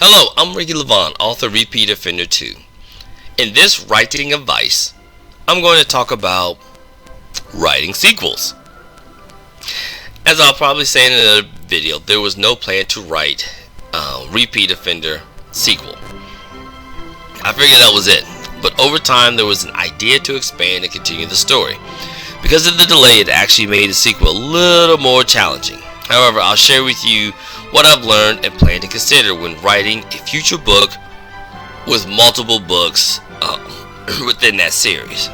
Hello, I'm Ricky Levon, author of Repeat Offender 2. In this writing advice, I'm going to talk about writing sequels. As I'll probably say in another video, there was no plan to write Repeat Offender sequel. I figured that was it, but over time there was an idea to expand and continue the story. Because of the delay, it actually made the sequel a little more challenging. However, I'll share with you what I've learned and plan to consider when writing a future book with multiple books within that series.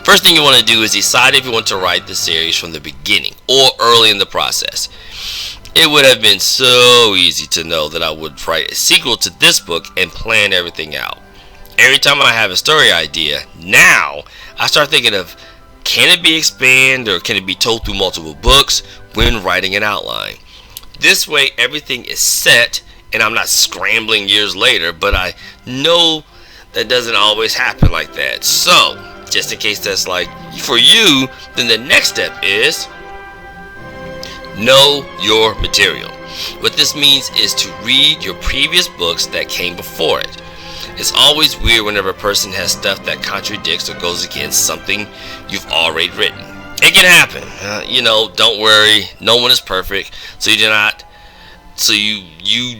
First thing you want to do is decide if you want to write the series from the beginning or early in the process. It would have been so easy to know that I would write a sequel to this book and plan everything out. Every time I have a story idea, now I start thinking of, can it be expanded or can it be told through multiple books when writing an outline? This way everything is set and I'm not scrambling years later, but I know that doesn't always happen like that. So, just in case that's like for you, then the next step is know your material. What this means is to read your previous books that came before it. It's always weird whenever a person has stuff that contradicts or goes against something you've already written. It can happen. Don't worry. No one is perfect. So you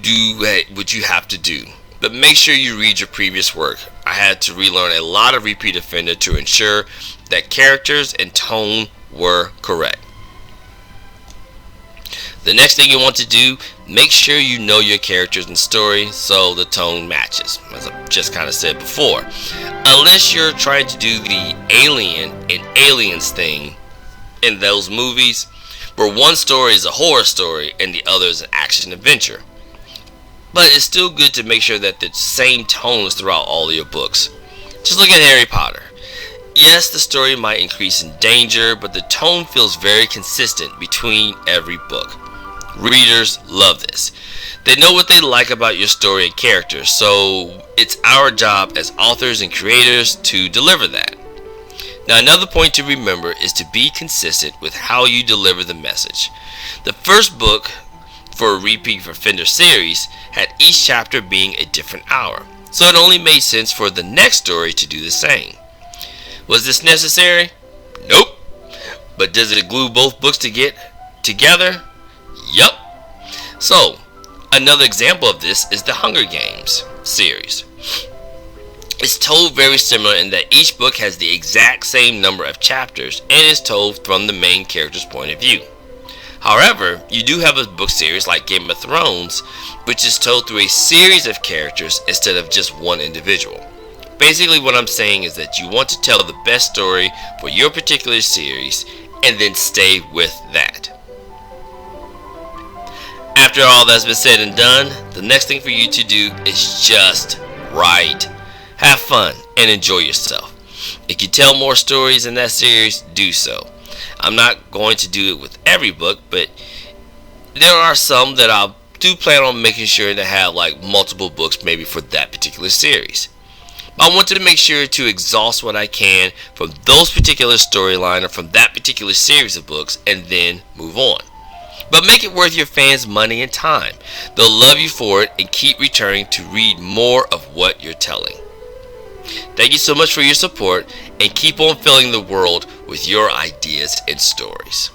do what you have to do. But make sure you read your previous work. I had to relearn a lot of Repeat Offender to ensure that characters and tone were correct. The next thing you want to do, make sure you know your characters and story so the tone matches, as I just kind of said before. Unless you're trying to do the Alien and Aliens thing in those movies, where one story is a horror story and the other is an action adventure. But it's still good to make sure that the same tone is throughout all of your books. Just look at Harry Potter. Yes, the story might increase in danger, but the tone feels very consistent between every book. Readers love this. They know what they like about your story and characters, so it's our job as authors and creators to deliver that. Now, another point to remember is to be consistent with how you deliver the message. The first book for a Repeat Offender series had each chapter being a different hour, so it only made sense for the next story to do the same. Was this necessary? Nope. But does it glue both books to get together? Yup. So, another example of this is the Hunger Games series. It's told very similar in that each book has the exact same number of chapters and is told from the main character's point of view. However, you do have a book series like Game of Thrones, which is told through a series of characters instead of just one individual. Basically, what I'm saying is that you want to tell the best story for your particular series and then stay with that. After all that's been said and done, the next thing for you to do is just write. Have fun and enjoy yourself. If you tell more stories in that series, do so. I'm not going to do it with every book, but there are some that I do plan on making sure to have like multiple books maybe for that particular series. I want to make sure to exhaust what I can from those particular storyline or from that particular series of books and then move on. But make it worth your fans' money and time. They'll love you for it and keep returning to read more of what you're telling. Thank you so much for your support and keep on filling the world with your ideas and stories.